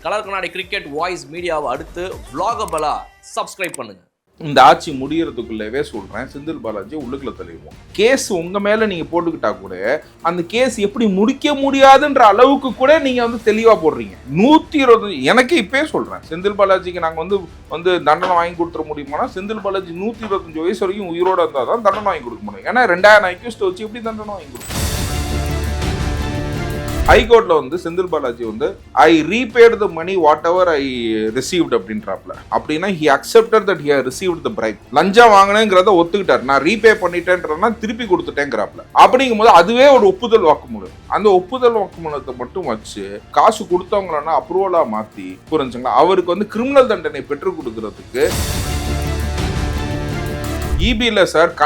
Colour கண்ணாடி cricket voice மீடியாவை அடுத்து vlogabala சப்ஸ்கிரைப் பண்ணுங்க. இந்த ஆட்சி முடியறதுக்குள்ளவே சொல்றேன், செந்தில் பாலாஜி உள்ளுக்குள்ள தள்ளிடுவோம். கேஸ் உங்க மேல நீங்க போட்டுக்கிட்டா கூட அந்த கேஸ் எப்படி முடிக்க முடியாதுன்ற அளவுக்கு கூட நீங்க வந்து தெளிவா போடுறீங்க. 120 எனக்கு இப்பயே சொல்றேன், செந்தில் பாலாஜிக்கு நாங்க வந்து தண்டனை வாங்கி கொடுத்துட முடியுமானா, செந்தில் பாலாஜி 125 வயசு வரைக்கும் உயிரோட இருந்தா தான் தண்டனை வாங்கி கொடுக்க முடியும். ஏன்னா 2000 அக்யூஸ்ட் வச்சு எப்படி தண்டனை வாங்கி கொடுக்கும்? ஹைகோர்ட்ல வந்து செந்தில் பாலாஜி வந்து I repaid the money whatever I received அப்படின்றாப்ல. அப்படின்னா he accepted that he received the bribe. லஞ்சம் வாங்கினேங்கிறத ஒத்துக்கிட்டார், நான் ரீபே பண்ணிட்டேன்றதுனா திருப்பி கொடுத்துட்டேங்கிறாப்ல. அப்படிங்கும்போது அதுவே ஒரு ஒப்புதல் வாக்குமூலம். அந்த ஒப்புதல் வாக்குமூலத்தை மட்டும் வச்சு காசு கொடுத்தவங்களா அப்ரூவலா மாத்தி, புரிஞ்சுங்களா, அவருக்கு வந்து கிரிமினல் தண்டனை பெற்றுக் கொடுக்கறதுக்கு இபில சார்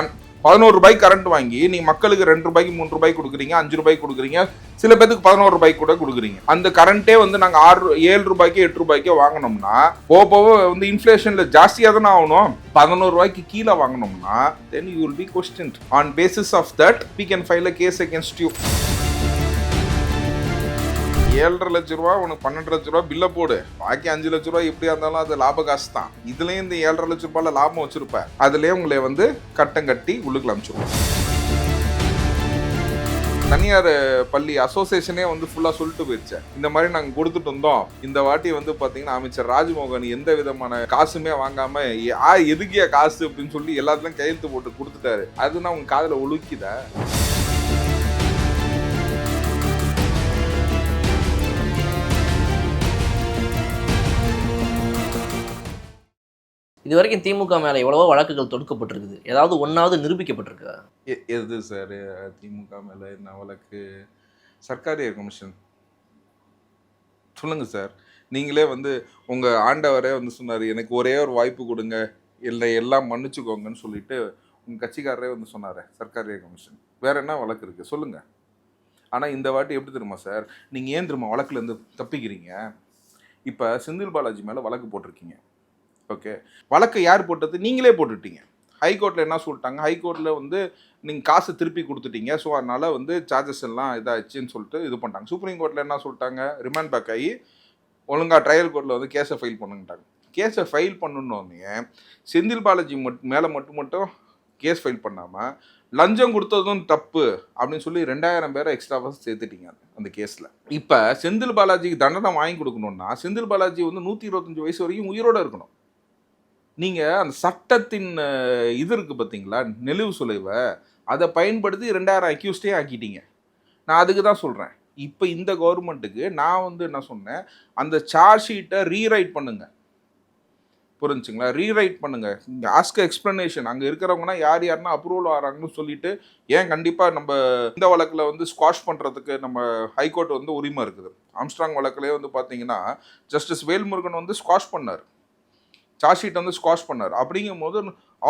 11 ரூபாய் கரண்ட் வாங்கி நீங்க மக்களுக்கு 2 ரூபாய்க்கு 3 ரூபாய் கொடுக்குறீங்க, 5 ரூபாய்க்கு கொடுக்குறீங்க, சில பேருக்கு 11 ரூபாய்க்கு கூட கொடுக்குறீங்க. அந்த கரண்டே வந்து நாங்க 7 ரூபாய்க்கு 8 ரூபாய்க்கு வாங்கினோம்னா போக வந்து இன்ஃபிளேஷன்ல ஜாஸ்தியா தானே ஆகணும். 11 ரூபாய்க்கு கீழே வாங்கினோம்னா then you will be questioned. On basis of that we can file a case against you. 7.5 லட்ச ரூபா உனக்கு 12 லட்ச ரூபா பில்ல போடு, பாக்கி 5 லட்ச ரூபா எப்படியா இருந்தாலும் அது லாப காசு தான். இதுலயும் இந்த 7.5 லட்ச ரூபாயில லாபம் வச்சிருப்பேன், அதுலயே உங்களை வந்து கட்டம் கட்டி உள்ளுக்குள்ள அனுப்பிச்சிருவோம். தனியார் பள்ளி அசோசியேஷனே வந்து ஃபுல்லா சொல்லிட்டு போயிடுச்சு, இந்த மாதிரி நாங்க கொடுத்துட்டு இருந்தோம். இந்த வாட்டி வந்து பாத்தீங்கன்னா அமைச்சர் ராஜ்மோகன் எந்த விதமான காசுமே வாங்காம எதுக்கியா காசு அப்படின்னு சொல்லி எல்லாத்துலயும் கையெழுத்து போட்டு கொடுத்துட்டாரு. அதுனா உங்க காதுல ஒழுக்கிதா? இது வரைக்கும் திமுக மேல எவ்வளவோ வழக்குகள் தொடுக்கப்பட்டிருக்குது, ஏதாவது ஒன்னாவது நிரூபிக்கப்பட்டிருக்கா? எது சார் திமுக மேல என்ன வழக்கு? சர்க்காரிய கமிஷன் சொல்லுங்க சார். நீங்களே வந்து உங்க ஆண்டவரே வந்து சொன்னாரு, எனக்கு ஒரே ஒரு வாய்ப்பு கொடுங்க, இல்லை எல்லாம் மன்னிச்சுக்கோங்கன்னு சொல்லிட்டு உங்க கட்சிக்காரரே வந்து சொன்னாரு, சர்க்காரிய கமிஷன். வேற என்ன வழக்கு இருக்கு சொல்லுங்க. ஆனா இந்த வாட்டி எப்படி தெரியுமா சார், நீங்க ஏன் தெரியுமா வழக்குல இருந்து தப்பிக்கிறீங்க? இப்ப செந்தில் பாலாஜி மேல வழக்கு போட்டிருக்கீங்க, ஓகே, வழக்கை யார் போட்டது? நீங்களே போட்டுட்டீங்க. ஹைகோர்ட்டில் என்ன சொல்லிட்டாங்க, ஹைகோர்ட்டில் வந்து நீங்கள் காசு திருப்பி கொடுத்துட்டீங்க, ஸோ அதனால் வந்து சார்ஜஸ் எல்லாம் இதாகிடுச்சின்னு சொல்லிட்டு இது பண்ணிட்டாங்க. சுப்ரீம் கோர்ட்டில் என்ன சொல்லிட்டாங்க, ரிமாண்ட் பேக் ஆகி ஒழுங்காக ட்ரையல் கோர்ட்டில் வந்து கேஸை ஃபைல் பண்ணுங்கிட்டாங்க. கேஸை ஃபைல் பண்ணணுன்னே செந்தில் பாலாஜி மேலே மட்டும் கேஸ் ஃபைல் பண்ணாமல் லஞ்சம் கொடுத்ததும் தப்பு அப்படின்னு சொல்லி 2000 பேரை எக்ஸ்ட்ராவாக சேர்த்துட்டீங்க அந்த கேஸில். இப்போ செந்தில் பாலாஜிக்கு தண்டனை வாங்கி கொடுக்கணுன்னா செந்தில் பாலாஜி வந்து 125 வயசு வரைக்கும் உயிரோடு இருக்கணும். நீங்கள் அந்த சட்டத்தின் இது இருக்குது பார்த்தீங்களா, நெளிவு சுலைவை, அதை பயன்படுத்தி 2000 அக்யூஸ்டே ஆக்கிட்டீங்க. நான் அதுக்கு தான் சொல்கிறேன், இப்போ இந்த கவர்மெண்ட்டுக்கு நான் வந்து என்ன சொன்னேன், அந்த சார்ஜ் ஷீட்டை ரீரைட் பண்ணுங்க, புரிஞ்சுங்களா, ரீரைட் பண்ணுங்க. இங்கே ஆஸ்க் எக்ஸ்பிளனேஷன். அங்கே இருக்கிறவங்கன்னா யார் யாருன்னா அப்ரூவல் ஆகிறாங்கன்னு சொல்லிட்டு, ஏன் கண்டிப்பாக நம்ம இந்த வழக்கில் வந்து ஸ்குவாஷ் பண்ணுறதுக்கு நம்ம ஹைகோர்ட் வந்து உரிமை இருக்குது. ஆம்ஸ்ட்ராங் வழக்கிலே வந்து பார்த்தீங்கன்னா ஜஸ்டிஸ் வேல்முருகன் வந்து ஸ்குவாஷ் பண்ணார், சார்ஜ் ஷீட் வந்து ஸ்குவாஷ் பண்ணார். அப்படிங்கும் போது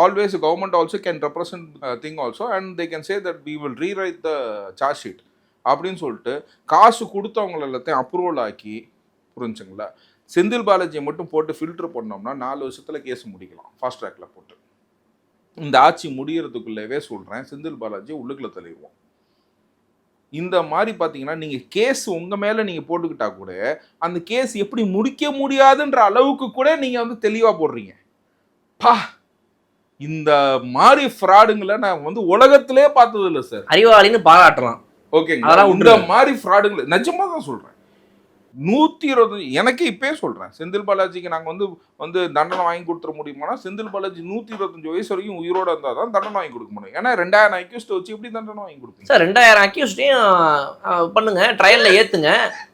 always government also can represent thing also and they can say that we will rewrite the charge sheet அப்படின்னு சொல்லிட்டு காசு கொடுத்தவங்க எல்லாத்தையும் அப்ரூவல் ஆக்கி, புரிஞ்சுங்களா, செந்தில் பாலாஜியை மட்டும் போட்டு ஃபில்டர் பண்ணோம்னா 4 வருஷத்தில் கேஸ் முடிக்கலாம் ஃபாஸ்ட் ட்ராக்ல போட்டு. இந்த ஆட்சி முடியறதுக்குள்ளவே சொல்கிறேன், செந்தில் பாலாஜியை உள்ளுக்குள்ள தள்ளிடுவோம். இந்த மாதிரி பார்த்தீங்கன்னா நீங்கள் கேஸ் உங்கள் மேலே நீங்கள் போட்டுக்கிட்டா கூட அந்த கேஸ் எப்படி முடிக்க முடியாதுன்ற அளவுக்கு கூட நீங்கள் வந்து தெளிவாக போடுறீங்க. பா, இந்த மாதிரி ஃப்ராடுங்களை நான் வந்து உலகத்திலே பார்த்தது இல்லை சார். அறிவாளின்னு பாராட்டலாம், ஓகேங்களா. இந்த மாதிரி ஃப்ராடுங்களை நிஜமாக தான் சொல்கிறேன். 120 எனக்கு இப்பயே சொல்கிறேன், செந்தில் பாலாஜிக்கு நாங்கள் வந்து தண்டனை வாங்கி கொடுத்துட முடியுமானா, செந்தில் பாலாஜி 125 வயசு வரைக்கும் உயிரோட இருந்தால் தான் தண்டனை வாங்கி கொடுக்க முடியும். ஏன்னா 2000 அக்யூஸ்ட் வச்சு எப்படி தண்டனை வாங்கி கொடுப்பீங்க சார்? 2000 அக்யூஸ்டையும் பண்ணுங்க, ட்ரையலில் ஏற்றுங்க,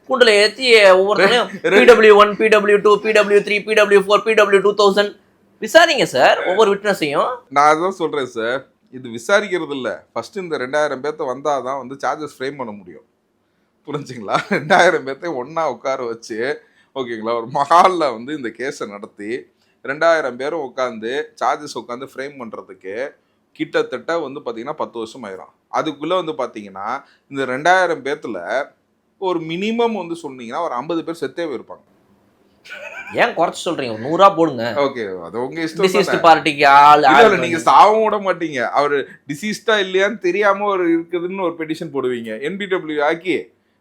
கூண்டில் ஏற்றி ஒவ்வொருத்தரையும் PW1, PW2, PW3, PW4, PW2000 விசாரிங்க சார், ஒவ்வொரு விட்னஸையும். நான் அதான் சொல்கிறேன் சார், இது விசாரிக்கிறது இல்லை, ஃபஸ்ட்டு இந்த 2000 பேர்த்த வந்தால் தான் வந்து சார்ஜஸ் ஃப்ரேம் பண்ண முடியும், புரிஞ்சுங்களா. 2000 பேர்த்தையும் ஒன்றா உட்கார வச்சு, ஓகேங்களா, ஒரு மஹாலில் வந்து இந்த கேஸை நடத்தி 2000 பேரும் உட்காந்து சார்ஜஸ் உட்காந்து ஃப்ரேம் பண்ணுறதுக்கு கிட்டத்தட்ட வந்து பார்த்தீங்கன்னா 10 வருஷம் ஆயிரும். அதுக்குள்ளே வந்து பார்த்தீங்கன்னா இந்த 2000 பேர்த்தில் ஒரு மினிமம் வந்து சொன்னீங்கன்னா ஒரு 50 பேர் செத்தே போயிருப்பாங்க. ஏன் குறைச்சு சொல்றீங்க? 100 போடுங்க. ஓகே, அது உங்க இஷ்டம். டிசீஸ்ட் பார்ட்டிக்கு ஆள் இல்ல, நீங்க சாவும் விட மாட்டீங்க. அவர் டிசீஸ்டா இல்லையான்னு தெரியாம ஒரு இருக்குதுன்னு ஒரு பெட்டிஷன் போடுவீங்க, NBW ஆக்கி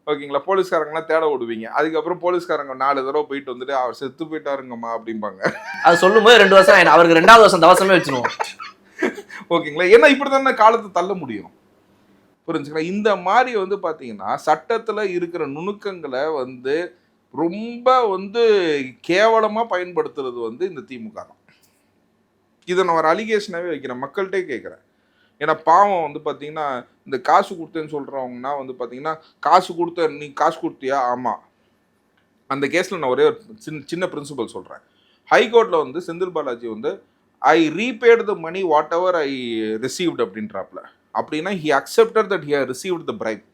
ஓகேங்களா, போலீஸ்காரங்களாம் தேட விடுவீங்க. அதுக்கப்புறம் போலீஸ்காரங்க 4 தடவை போயிட்டு வந்துட்டு அவர் செத்து போயிட்டாருங்கம்மா அப்படிம்பாங்க. அது சொல்லும் போது 2 வருஷம் ஆயிடும், அவருக்கு 2வது வருஷம் தவசமே வச்சிருவோம். ஓகேங்களா, ஏன்னா இப்படித்தானே காலத்தை தள்ள முடியும். புரிஞ்சுங்களா? இந்த மாதிரி வந்து பாத்தீங்கன்னா சட்டத்துல இருக்கிற நுணுக்கங்களை வந்து ரொம்ப வந்து கேவலமா பயன்படுத்துறது வந்து இந்த திமுக தான். இதை நான் ஒரு அலிகேஷனாவே வைக்கிறேன், மக்கள்கிட்டே கேட்குறேன். ஏன்னா பாவம் வந்து பார்த்தீங்கன்னா இந்த காசு கொடுத்தேன்னு சொல்கிறவங்கன்னா வந்து பார்த்தீங்கன்னா காசு கொடுத்த நீ காசு கொடுத்தியா? ஆமாம். அந்த கேஸில் நான் ஒரே ஒரு சின்ன பிரின்சிபல் சொல்கிறேன். ஹைகோர்ட்டில் வந்து செந்தில் பாலாஜி வந்து I repaid the money whatever I received அப்படின்றாப்ல. அப்படின்னா he accepted that he received the bribe.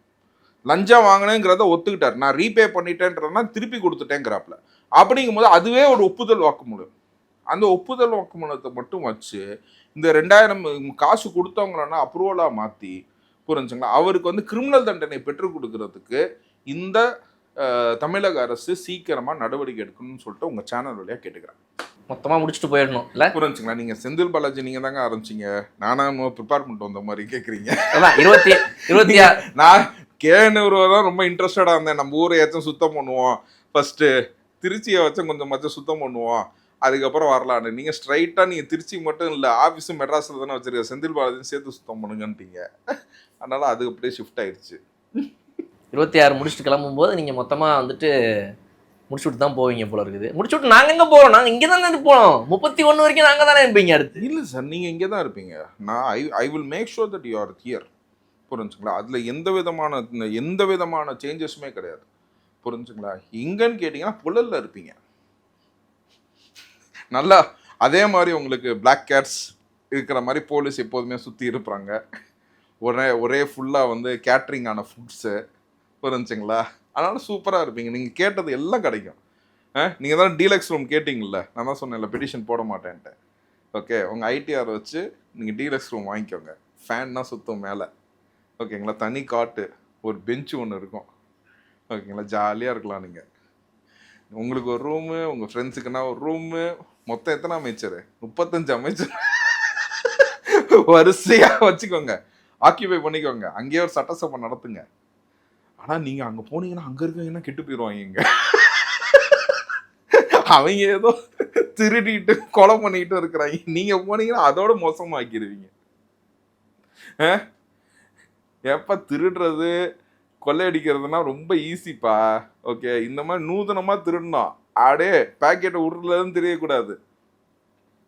லஞ்சம் வாங்கினேங்கிறத ஒத்துக்கிட்டார். நான் ரீபே பண்ணிட்டேன்றனா திருப்பி கொடுத்துட்டேங்கிறாப்ல. அப்படிங்கும்போது அதுவே ஒரு ஒப்புதல் வாக்குமூலம். அந்த ஒப்புதல் வாக்குமூலத்தை மட்டும் வச்சு இந்த 2000 காசு கொடுத்தவங்களன்னா அப்ரூவலாக மாற்றி, புரிஞ்சுங்களா, அவருக்கு வந்து கிரிமினல் தண்டனை பெற்றுக் கொடுக்கறதுக்கு இந்த தமிழக அரசு சீக்கிரமாக நடவடிக்கை எடுக்கணும்னு சொல்லிட்டு உங்கள் சேனல் வழியாக கேட்டுக்கிறேன். மொத்தமாக முடிச்சுட்டு போயிடணும் இல்லை? புரிஞ்சுங்களா? நீங்கள் செந்தில் பாலாஜி நீங்கள் தாங்க ஆரம்பிச்சிங்க, நானும் ப்ரிப்பேர் பண்ணிட்டு வந்த மாதிரி கேட்குறீங்க. 26 நான் கேனூர் தான் ரொம்ப இன்ட்ரெஸ்டடாக இருந்தேன். நம்ம ஊரை ஏச்சும் சுத்தம் பண்ணுவோம், ஃபஸ்ட்டு திருச்சியை வச்சும் கொஞ்சம் சுத்தம் பண்ணுவோம், அதுக்கப்புறம் வரலான்னு. நீங்கள் ஸ்ட்ரைட்டாக நீங்கள் திருச்சி மட்டும் இல்லை, ஆஃபீஸும் மெட்ராஸில் தானே வச்சுருக்க, செந்தில் பாலாஜியும் சேர்த்து சுத்தம் பண்ணுங்கன்ட்டீங்க. அதனால் அது அப்படியே ஷிஃப்ட் ஆயிடுச்சு. 26 முடிச்சுட்டு கிளம்பும்போது நீங்கள் மொத்தமாக வந்துட்டு முடிச்சுட்டு தான் போவீங்க போல இருக்குது. முடிச்சுட்டு நாங்கள் எங்கே போகிறோம்? நாங்கள் இங்கே தானே போனோம். 31 வரைக்கும் நாங்கள் தானே இருப்பீங்க அடுத்து. இல்லை சார், நீங்கள் இங்கே தான் இருப்பீங்க. நான் I will make sure that you are here. புரிஞ்சுங்களா? அதில் எந்த விதமான சேஞ்சஸுமே கிடையாது. புரிஞ்சுங்களா? எங்கன்னு கேட்டிங்கன்னா புழலில் இருப்பீங்க. நல்லா அதே மாதிரி உங்களுக்கு பிளாக் கேட்ஸ் இருக்கிற மாதிரி போலீஸ் எப்போதுமே சுற்றி இருப்பாங்க. ஒரே ஃபுல்லாக வந்து கேட்ரிங் ஆன ஃபுட்ஸு, புரிஞ்சுங்களா? அதனால் சூப்பராக இருப்பீங்க. நீங்கள் கேட்டது எல்லாம் கிடைக்கும். நீங்கள் தான் டீலக்ஸ் ரூம் கேட்டிங்கல்ல, நான் தான் சொன்னேன்ல பெட்டிஷன் போட மாட்டேன்ட்டு. ஓகே, உங்கள் ஐடிஆர் வச்சு நீங்கள் டீலக்ஸ் ரூம் வாங்கிக்கோங்க. ஃபேன் தான் சுத்தம் மேலே, ஓகேங்களா, தனி காட்டு, ஒரு பெஞ்சு ஒன்று இருக்கும், ஓகேங்களா, ஜாலியாக இருக்கலாம். நீங்கள் உங்களுக்கு ஒரு ரூமு, உங்கள் ஃப்ரெண்ட்ஸுக்குன்னா ஒரு ரூமு, மொத்தம் எத்தனை அமைச்சர்? 35 அமைச்சர் வரிசையாக வச்சுக்கோங்க, ஆக்கியபை பண்ணிக்கோங்க. அங்கேயே ஒரு சட்டசபை நடத்துங்க. ஆனால் நீங்கள் அங்கே போனீங்கன்னா அங்கே இருக்கீங்கன்னா கெட்டு போயிடுவாங்க. அவங்க ஏதோ திருடிட்டு கொலை பண்ணிக்கிட்டு இருக்கிறாங்க, நீங்கள் போனீங்கன்னா அதோட மோசமாக்கிடுவீங்க. எப்போ திருடுறது கொள்ளையடிக்கிறதுனா ரொம்ப ஈஸிப்பா. ஓகே, இந்த மாதிரி நூதனமாக திருடணும், ஆடே பேக்கெட்டை உருளதுன்னு தெரியக்கூடாது.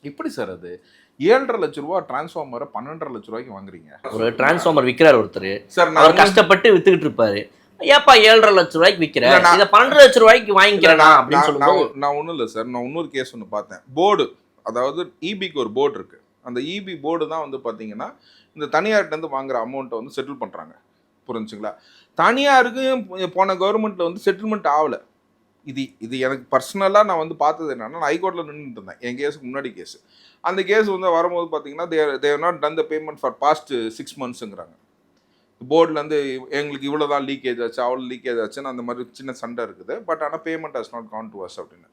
எப்படி சார் அது 7.5 லட்ச ரூபா டிரான்ஸ்ஃபார்மரை 12.5 லட்ச ரூபாய்க்கு வாங்குறீங்க? ஒரு டிரான்ஸ்ஃபார்மர் விற்கிறார் ஒருத்தர் சார், அவர் கஷ்டப்பட்டு வித்துக்கிட்டு இருப்பாரு. ஏப்பா 7.5 லட்ச ரூபாய்க்கு விற்கிறேன், இதை 12 லட்ச ரூபாய்க்கு வாங்கிக்கிறேனா அப்படின்னு சொல்லும்போது நான் ஒன்றும் இல்லை சார், நான் இன்னொரு கேஸ் ஒன்று பார்த்தேன். போர்டு, அதாவது இபிக்கு ஒரு போர்டு இருக்குது. அந்த இபி போர்டு தான் வந்து பார்த்தீங்கன்னா இந்த தனியார்கிட்டேருந்து வாங்குற அமௌண்ட்டை வந்து செட்டில் பண்ணுறாங்க. புரிஞ்சுங்களா? தனியாருக்கு போன கவர்மெண்ட்டில் வந்து செட்டில்மெண்ட் ஆகலை. இது எனக்கு பர்சனலாக நான் வந்து பார்த்தது என்னன்னா, நான் ஹைகோர்ட்டில் நின்றுட்டு இருந்தேன் என் கேஸுக்கு முன்னாடி கேஸ். அந்த கேஸ் வந்து வரும்போது பார்த்தீங்கன்னா they've not done the payment for past 6 மந்த்ஸுங்கிறாங்க. போர்ட்லேருந்து எங்களுக்கு இவ்வளோ தான் லீக்கேஜ் ஆச்சு, அவ்வளோ லீக்கேஜ் ஆச்சுன்னு அந்த மாதிரி சின்ன சண்டை இருக்குது. பட் ஆனால் payment has not gone to us அப்படின்னு.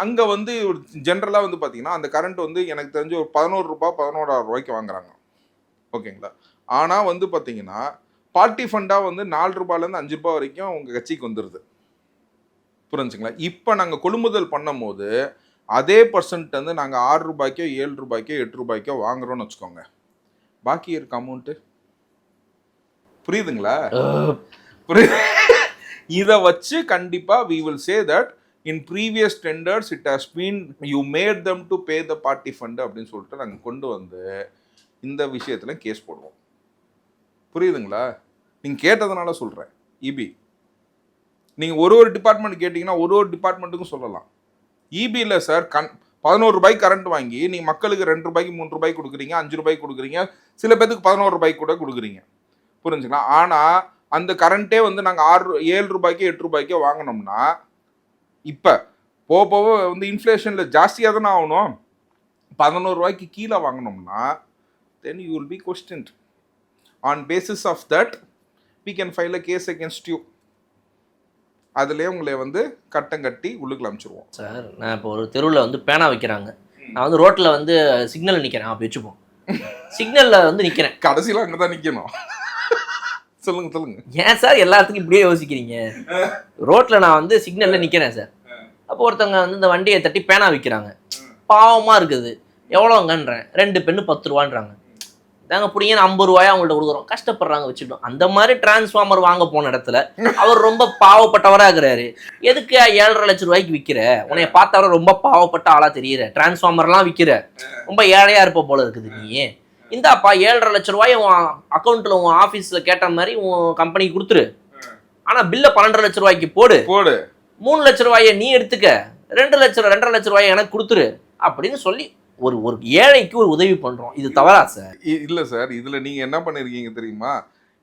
அங்கே வந்து ஒரு ஜென்ரலாக வந்து பார்த்தீங்கன்னா அந்த கரண்ட் வந்து எனக்கு தெரிஞ்சு ஒரு 11 ரூபாய் 11,000 ரூபாய்க்கு வாங்குறாங்க. ஓகேங்களா? ஆனால் வந்து பார்த்தீங்கன்னா பார்ட்டி ஃபண்டாக வந்து 4 ரூபாயிலேருந்து 5 ரூபாய் வரைக்கும் உங்கள் கட்சிக்கு வந்துடுது. புரிஞ்சுங்களா? இப்போ நாங்கள் கொள்முதல் பண்ணும் போது அதே பர்சன்ட் வந்து நாங்கள் 6 ரூபாய்க்கோ 7 ரூபாய்க்கோ 8 ரூபாய்க்கோ வாங்குறோம்னு வச்சுக்கோங்க. பாக்கி இருக்க அமௌண்ட்டு புரியுதுங்களா? இதை வச்சு கண்டிப்பாக we will say that in previous tenders it has been you made them to pay the party fund அப்படின்னு சொல்லிட்டு நாங்கள் கொண்டு வந்து இந்த விஷயத்தில் கேஸ் போடுவோம். புரியுதுங்களா? நீங்கள் கேட்டதுனால சொல்கிறேன். இபி நீங்கள் ஒரு டிபார்ட்மெண்ட் கேட்டிங்கன்னா ஒரு டிபார்ட்மெண்ட்டுக்கும் சொல்லலாம். இபியில் சார் 11 ரூபாய்க்கு கரண்ட் வாங்கி நீங்கள் மக்களுக்கு 2 ரூபாய்க்கு 3 ரூபாய்க்கு கொடுக்குறீங்க, 5 ரூபாய்க்கு கொடுக்குறீங்க, சில பேருக்கு 11 ரூபாய்க்கு கூட கொடுக்குறீங்க. புரிஞ்சுங்களா? ஆனால் அந்த கரண்ட்டே வந்து நாங்கள் 7 ரூபாய்க்கோ 8 ரூபாய்க்கோ வாங்கினோம்னா இப்போ போக வந்து இன்ஃப்ளேஷனில் ஜாஸ்தியாக தானே ஆகணும். 11 ரூபாய்க்கு கீழே வாங்கினோம்னா then you will be questioned. On basis of that we can file a case against you. அதுலேயே உங்களை வந்து கட்டம் கட்டி உள்ளுக்குள்ள அனுப்பிச்சிருவோம். சார், நான் இப்போ ஒரு தெருவில் வந்து பேனா வைக்கிறாங்க, நான் வந்து ரோட்டில் வந்து சிக்னல் நிற்கிறேன், அப்படி வச்சுப்போம். சிக்னலில் வந்து நிற்கிறேன், கடைசியில் அங்கே தான் நிற்கணும். சொல்லுங்க. ஏன் சார் எல்லாத்துக்கும் இப்படியே யோசிக்கிறீங்க? ரோட்ல நான் வந்து சிக்னல்ல நிக்கிறேன் சார். அப்போ ஒருத்தவங்க வந்து இந்த வண்டியை தட்டி பேனா விற்கிறாங்க. பாவமா இருக்குது. எவ்வளோங்கன்றேன். 2 பென்னு 10 ரூபான்றாங்க. நாங்க பிடிங்கன்னு 50 ரூபாயா அவங்கள்ட்ட கொடுக்குறோம். கஷ்டப்படுறாங்க வச்சுக்கிட்டோம். அந்த மாதிரி டிரான்ஸ்ஃபார்மர் வாங்க போன இடத்துல அவர் ரொம்ப பாவப்பட்டவரா இருக்கிறாரு. எதுக்கு 7.5 லட்சம் ரூபாய்க்கு விற்கிற? உன்னைய பார்த்தவரை ரொம்ப பாவப்பட்ட ஆளா தெரியுற. டிரான்ஸ்ஃபார்மர்லாம் விற்கிற, ரொம்ப ஏழையா இருப்ப போல இருக்குது நீ. இந்தாப்பா 7.5 லட்சம் ரூபாய் உன் அக்கௌண்ட்ல உன் ஆஃபீஸில் கேட்ட மாதிரி உன் கம்பெனிக்கு கொடுத்துரு. ஆனா பில்லை 12.5 லட்சம் ரூபாய்க்கு போடு. 3 லட்சம் ரூபாயை நீ எடுத்துக்க, 2.5 லட்சம் ரூபாயை எனக்கு கொடுத்துரு அப்படின்னு சொல்லி ஒரு ஒரு ஏழைக்கு ஒரு உதவி பண்றோம். இது தவறா சார்? இல்ல சார், இதுல நீங்க என்ன பண்ணிருக்கீங்க தெரியுமா?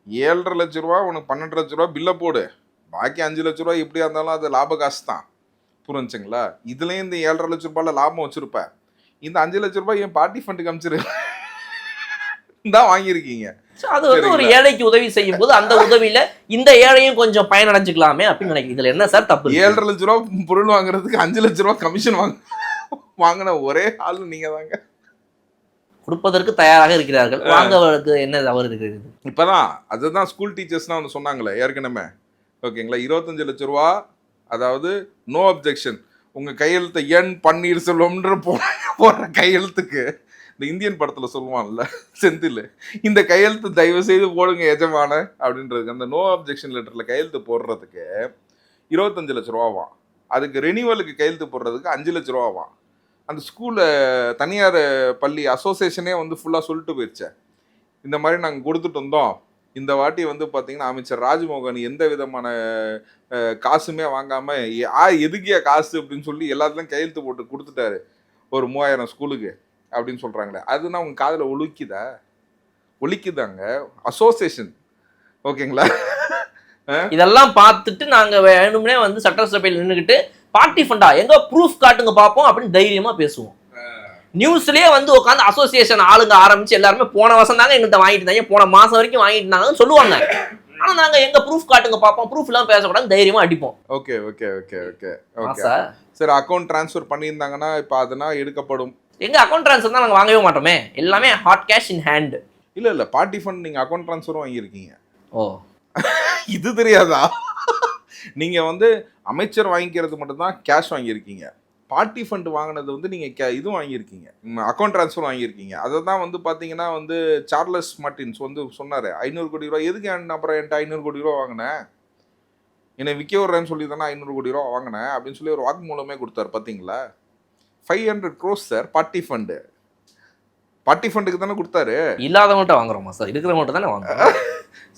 7.5 லட்சம் ரூபா உனக்கு 12 லட்சம் ரூபா பில்ல போடு, பாக்கி 5 லட்சம் ரூபாய் எப்படியா இருந்தாலும் அது லாப காசு தான். புரிஞ்சுங்களா? இதுலயும் இந்த 7.5 லட்சம் ரூபாயில லாபம் வச்சிருப்ப. இந்த 5 லட்சம் ரூபாய் என் பார்ட்டி ஃபண்டுக்கு அமிச்சிரு தான் வாங்கியிருக்கீங்க. அது வந்து ஒரு ஏழைக்கு உதவி செய்யும் போது அந்த உதவியில இந்த ஏழையும் கொஞ்சம் பயனடைஞ்சுக்கலாமே அப்படின்னு நினைக்கிறேன். இதுல என்ன சார் தப்பு? 7.5 லட்சம் ரூபா பொருள் வாங்குறதுக்கு 5 லட்சம் ரூபா கமிஷன் வாங்கின ஒரே ஆளு நீங்க தாங்க. கொடுப்பதற்கு தயாராக இருக்கிறார்கள், வாங்கவர்களுக்கு என்ன தவறு இருக்கிறது? இப்பதான் அதுதான் ஸ்கூல் டீச்சர்ஸ்லாம் வந்து சொன்னாங்களே ஏற்கனவே. ஓகேங்களா? 25 லட்சம் ரூபா, அதாவது நோ அப்ஜெக்ஷன், உங்க கையெழுத்தை என் பன்னீர்செல்வம்ன்ற போடுற கையெழுத்துக்கு இந்த இந்தியன் படத்துல சொல்லுவான்ல செந்தில், இந்த கையெழுத்து தயவு செய்து போடுங்க எஜமான அப்படின்றதுக்கு அந்த நோ அப்ஜெக்ஷன் லெட்டர்ல கையெழுத்து போடுறதுக்கு 25 லட்சம் ரூபாவாம். அதுக்கு ரெனியூவலுக்கு கையெழுத்து போடுறதுக்கு 5 லட்சம் ரூபாவாம். அந்த ஸ்கூல்ல தனியார் பள்ளி அசோசியேஷனே வந்து ஃபுல்லாக சொல்லிட்டு போயிடுச்சேன், இந்த மாதிரி நாங்கள் கொடுத்துட்டு வந்தோம், இந்த வாட்டி வந்து பார்த்தீங்கன்னா அமைச்சர் ராஜ்மோகன் எந்த விதமான காசுமே வாங்காமல் எதுக்கியா காசு அப்படின்னு சொல்லி எல்லாத்துலையும் கையெழுத்து போட்டு கொடுத்துட்டாரு ஒரு 3000 ஸ்கூலுக்கு அப்படின்னு சொல்கிறாங்களே. அதுனா உங்கள் காதில் ஒலிக்குதாங்க அசோசியேஷன். ஓகேங்களா? இதெல்லாம் பார்த்துட்டு நாங்கள் வேணும்னே வந்து சட்டசபையில் நின்றுக்கிட்டு பார்ட்டி ஃபண்டா எங்க ப்ரூஃப் காட்டுங்க பார்ப்போம் அப்படின்னு தைரியமா பேசுவோம். நியூஸ்லயே வந்து உட்காந்து அசோசியேஷன் ஆளுங்க ஆரம்பிச்சு எல்லாருமே போன வருஷம் தாங்க எங்கள்கிட்ட வாங்கிட்டு இருந்தாங்க, போன மாசம் வரைக்கும் வாங்கிட்டு இருந்தாங்கன்னு சொல்லுவாங்க. ஆனா நாங்க எங்க ப்ரூஃப் காட்டுங்க பார்ப்போம், ப்ரூஃப் எல்லாம் பேசக்கூடாது, தைரியமா அடிப்போம். Okay okay okay okay okay சரி, அக்கௌண்ட் ட்ரான்ஸ்ஃபர் பண்ணியிருந்தாங்கன்னா இப்போ அதெல்லாம் எடுக்கப்படும். எங்க அக்கௌண்ட் ட்ரான்ஸ்ஃபர் தான் நாங்கள் வாங்கவே மாட்டோமே, எல்லாமே ஹாட் கேஷ் இன் ஹேண்ட். இல்லை பார்ட்டி ஃபண்ட் நீங்கள் அக்கௌண்ட் ட்ரான்ஸ்ஃபரும் வாங்கியிருக்கீங்க. ஓ, இது தெரியாதா? நீங்க வந்து அமைச்சர் வாங்கிக்கிறது மட்டும்தான் கேஷ் வாங்கியிருக்கீங்க. பார்ட்டி ஃபண்ட் வாங்கினது வந்து நீங்கள் இது வாங்கியிருக்கீங்க, அக்கௌண்ட் ட்ரான்ஸ்ஃபர் வாங்கியிருக்கீங்க. அதை தான் வந்து பார்த்தீங்கன்னா வந்து சார்லஸ் மார்டின்ஸ் வந்து சொன்னார், 500 கோடி ரூபா எதுக்கு அப்புறம் என்கிட்ட 500 கோடி ரூபா வாங்கினேன், என்னை விற்க விட்றேன்னு சொல்லி தானே 500 கோடி ரூபா வாங்கினேன் அப்படின்னு சொல்லி ஒரு வாக்குமூலமே கொடுத்தாரு. பார்த்தீங்களா? 500 crores sir party fund. Party ஃபண்டுக்கு தானே கொடுத்தாரு. இல்லாதவங்கள்ட்ட வாங்குறோமா சார்? இருக்கிறவங்கள்ட்ட தானே வாங்குறோம்.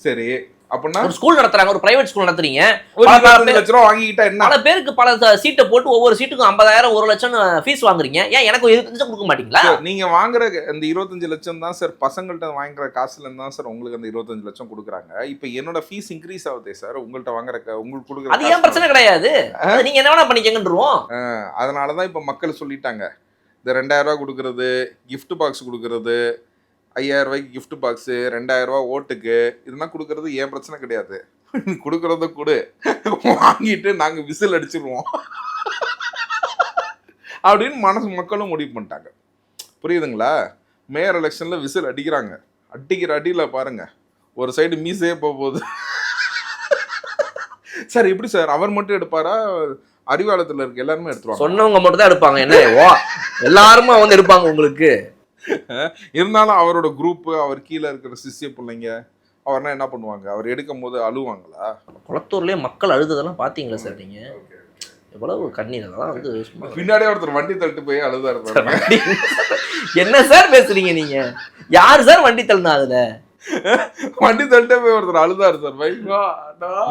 சரி, அப்படின்னா ஒரு ஸ்கூல் நடத்துறாங்க, ஒரு பிரைவேட் ஸ்கூல் நடத்துறீங்க, 25 லட்சம் ரூபா வாங்கிக்கிட்டா என்ன? பல பேருக்கு பல சீட்டை போட்டு ஒவ்வொரு சீட்டுக்கும் 50,000 1 லட்சம் ஃபீஸ் வாங்குறீங்க, ஏன் எனக்கு 25 லட்சம் கொடுக்க மாட்டீங்களா? நீங்க வாங்குற அந்த 25 லட்சம் தான் சார் பசங்கள்ட்ட வாங்குற காசுல இருந்து தான் சார் உங்களுக்கு அந்த 25 லட்சம் கொடுக்குறாங்க. இப்போ என்னோட ஃபீஸ் இன்க்ரீஸ் ஆகுதே சார், உங்கள்ட்ட வாங்குற உங்களுக்கு கொடுக்குற அது ஏன் பிரச்சனை கிடையாது, நீங்க என்ன வேணா பண்ணிக்கங்கன்றோம். அதனாலதான் இப்போ மக்கள் சொல்லிட்டாங்க, இந்த 2000 ரூபா கொடுக்கறது, கிஃப்ட் பாக்ஸ் கொடுக்கறது, 5000 ரூபாய்க்கு கிஃப்ட் பாக்ஸு, 2000 ரூபா ஓட்டுக்கு, இதெல்லாம் கொடுக்கறது ஏன் பிரச்சனை கிடையாது, கொடுக்கறத கொடு, வாங்கிட்டு நாங்கள் விசில் அடிச்சிருவோம் அப்படின்னு மக்களும் முடிவு பண்ணிட்டாங்க. புரியுதுங்களா? மேயர் எலெக்ஷனில் விசில் அடிக்கிறாங்க, அடிக்கிற அடியில் பாருங்க ஒரு சைடு மீசையே போகுது. சார் எப்படி சார் அவர் மட்டும் எடுப்பாரா, அறிவாலயத்தில் இருக்க எல்லாருமே எடுத்துருவாங்க? சொன்னவங்க மட்டும் தான் எடுப்பாங்க, என்ன எல்லாருமே வந்து எடுப்பாங்க உங்களுக்கு? இருந்தாலும் அவரோட குரூப், அவர் கீழே இருக்கிற சிசிய பிள்ளைங்க, அவர்னா என்ன பண்ணுவாங்க, அவர் எடுக்கும் போது அழுவாங்களா? குளத்தூர்லயே மக்கள் அழுததெல்லாம் பாத்தீங்களா சார் நீங்க? எவ்வளவு கண்ணீர், அதெல்லாம் வந்து பின்னாடியே ஒருத்தர் வண்டி தள்ளிட்டு போய் அழுதாரு. என்ன சார் பேசுறீங்க நீங்க? யாரு சார் வண்டி தள்ளினா? அதுல வண்டி தள்ளிட்டே போய் ஒருத்தர் அழுதாரு சார்.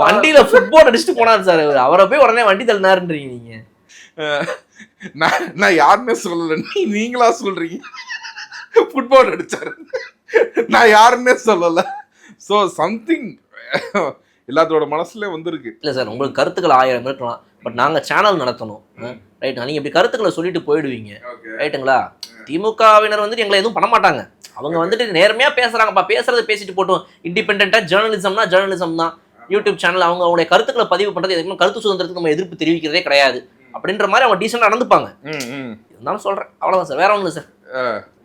வண்டியில ஃபுட்பால் அடிச்சுட்டு போனாரு சார், அவரை போய் உடனே வண்டி தள்ளினாருன்றீங்க நீங்க. நான் யாருன்னே சொல்லல, நீங்களா சொல்றீங்க ஃபுட்பால் அடிச்சாரு, நான் யாருன்னே சொல்லல. ஸோ சம்திங் எல்லாத்தோட மனசுல வந்துருக்கு. இல்லை சார், உங்களுக்கு கருத்துக்கள் 1000 இருக்கலாம், பட் நாங்கள் சேனல் நடத்தணும், ரைட்? நீங்கள் இப்படி கருத்துக்களை சொல்லிட்டு போயிடுவீங்க, ரைட்டுங்களா? திமுகவினர் வந்துட்டு எங்களை எதுவும் பண்ண மாட்டாங்க, அவங்க வந்துட்டு நேர்மையாக பேசுகிறாங்கப்பா, பேசுறதை பேசிட்டு போட்டோம். இண்டிபெண்ட்டாக ஜேர்னலிசம்னா ஜேர்னலிசம் தான். யூடியூப் சேனல் அவங்களுடைய கருத்துக்களை பதிவு பண்ணுறது எதுவுமே கருத்து சுதந்திரத்துக்கு நம்ம எதிர்ப்பு தெரிவிக்கிறதே கிடையாது அப்படின்ற மாதிரி அவங்க டீசெண்டாக நடந்துப்பாங்க. இருந்தாலும் சொல்கிறேன், அவ்வளோதான் சார், வேற ஒன்றும் இல்லை சார்,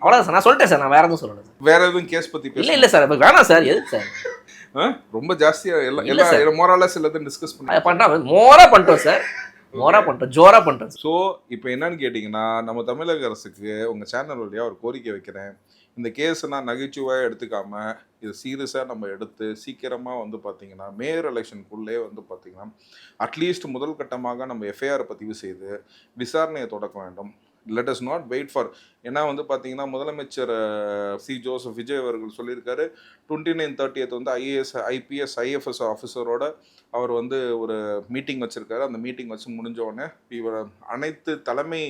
அவ்வளோதான் சார், நான் சொல்லிட்டேன் சார், நான் வேற எதுவும் சொல்லலை சார். வேற எதுவும் கேஸ் பற்றி இல்லை சார், வேணாம் சார், எதுக்கு சார்? ரொம்ப ஜாஸ்தியா இல்ல எல்லாம் மோரலஸ் எல்லாத்தையும் டிஸ்கஸ் பண்ணி பண்றோம், மோரா பண்றோம் சார், மோரா பண்றோம், ஜோரா பண்றோம். ஸோ இப்போ என்னன்னு கேட்டிங்கன்னா, நம்ம தமிழக அரசுக்கு உங்கள் சேனல் வழியாக ஒரு கோரிக்கை வைக்கிறேன். இந்த கேஸை நான் நகைச்சுவையாக எடுத்துக்காம இதை சீரியஸாக நம்ம எடுத்து சீக்கிரமாக வந்து பார்த்திங்கன்னா மேயர் எலெக்ஷனுக்குள்ளே வந்து பார்த்திங்கன்னா அட்லீஸ்ட் முதல் கட்டமாக நம்ம எஃப்ஐஆர் பதிவு செய்து விசாரணையை தொடக்க வேண்டும். Let us not wait for, ஏன்னா வந்து பார்த்தீங்கன்னா முதலமைச்சர் சி ஜோசப் விஜய் அவர்கள் சொல்லியிருக்காரு 29/30 வந்து ஐஏஎஸ் ஐபிஎஸ் ஐஎஃப்எஸ் ஆஃபீஸரோட அவர் வந்து ஒரு மீட்டிங் வச்சுருக்காரு. அந்த மீட்டிங் வச்சு முடிஞ்சோடனே இவர் அனைத்து தலைமை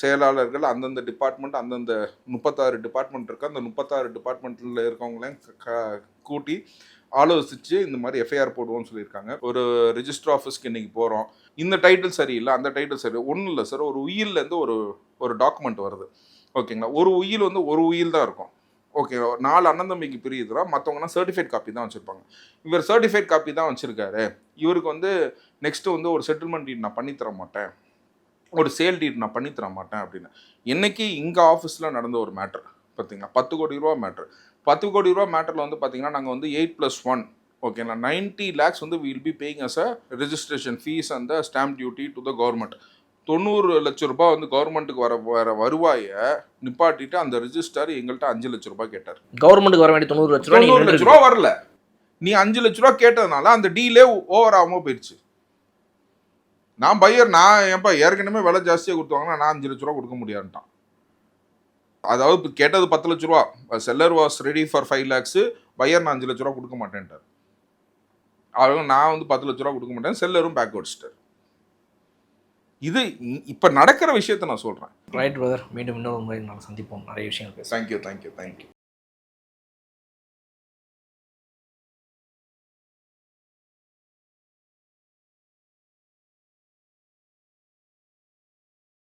செயலாளர்கள் அந்தந்த டிபார்ட்மெண்ட் அந்தந்த 36 டிபார்ட்மெண்ட் இருக்குது, அந்த 36 டிபார்ட்மெண்ட்டில் இருக்கவங்களையும் கூட்டி ஆலோசித்து இந்த மாதிரி எஃப்ஐஆர் போடுவோம்னு சொல்லியிருக்காங்க. ஒரு ரிஜிஸ்டர் ஆஃபீஸ்க்கு இன்றைக்கி போகிறோம், இந்த டைட்டில் சரியில்லை அந்த டைட்டில் சரி, ஒன்றும் இல்லை சார், ஒரு உயில்லேருந்து ஒரு டாக்குமெண்ட் வருது ஓகேங்களா, ஒரு உயில் வந்து ஒரு உயில் தான் இருக்கும் ஓகே, 4 அண்ணன் தம்பிக்கு பிரியுதுனா மற்றவங்கன்னா சர்டிஃபைட் காப்பி தான் வச்சுருப்பாங்க. இவர் சர்டிஃபைட் காப்பி தான் வச்சுருக்காரு, இவருக்கு வந்து நெக்ஸ்ட்டு வந்து ஒரு செட்டில்மெண்ட் டீட் நான் பண்ணித்தர மாட்டேன், ஒரு சேல் டீட் நான் பண்ணித்தர மாட்டேன் அப்படின்னு. என்னைக்கு இங்கே ஆஃபீஸில் நடந்த ஒரு மேட்ரு பார்த்தீங்கன்னா 10 கோடி ரூபா மேட்ரு. 10 கோடி ரூபா மேட்டரில் வந்து பார்த்தீங்கன்னா நாங்கள் வந்து 8+1 ஓகேங்களா 90 lakhs வந்து will be paying as a registration fees அந்த stamp duty to the government. 90 லட்ச ரூபாய் வந்து கவர்மெண்ட்டுக்கு வர வருவாயை நிப்பாட்டிட்டு அந்த ரிஜிஸ்டர் எங்கள்கிட்ட 5 லட்ச ரூபாய் கேட்டார். கவர்மெண்ட்டுக்கு வர வேண்டிய 90 லட்ச ரூபாய் 90 லட்ச ரூபா வரல, நீ 5 லட்ச ரூபா கேட்டதுனால அந்த டீலே ஓவர் ஆகாமல் போயிடுச்சு. நான் பையர் நான் ஏன்பா ஏற்கனவே விலை ஜாஸ்தியாக கொடுத்தாங்கன்னா நான் 5 லட்ச ரூபா கொடுக்க முடியாதுட்டான். அதாவது கேட்டது 10 லட்ச ரூபா, seller was ready for 5 lakhs, buyer நான் 5 லட்ச ரூபா கொடுக்க மாட்டேன்ட்டார். அவங்க நான் வந்து 10 லட்ச ரூபா கொடுக்க மாட்டேன், செல்லரும் பேக் அடிச்சிட்டார். இது இப்போ நடக்கிற விஷயத்தை நான் சொல்கிறேன். ரைட் பிரதர், மீண்டும் இன்னொரு முறை நாங்கள் சந்திப்போம், நிறைய விஷயங்கள் பேசுவோம். தேங்க்யூ.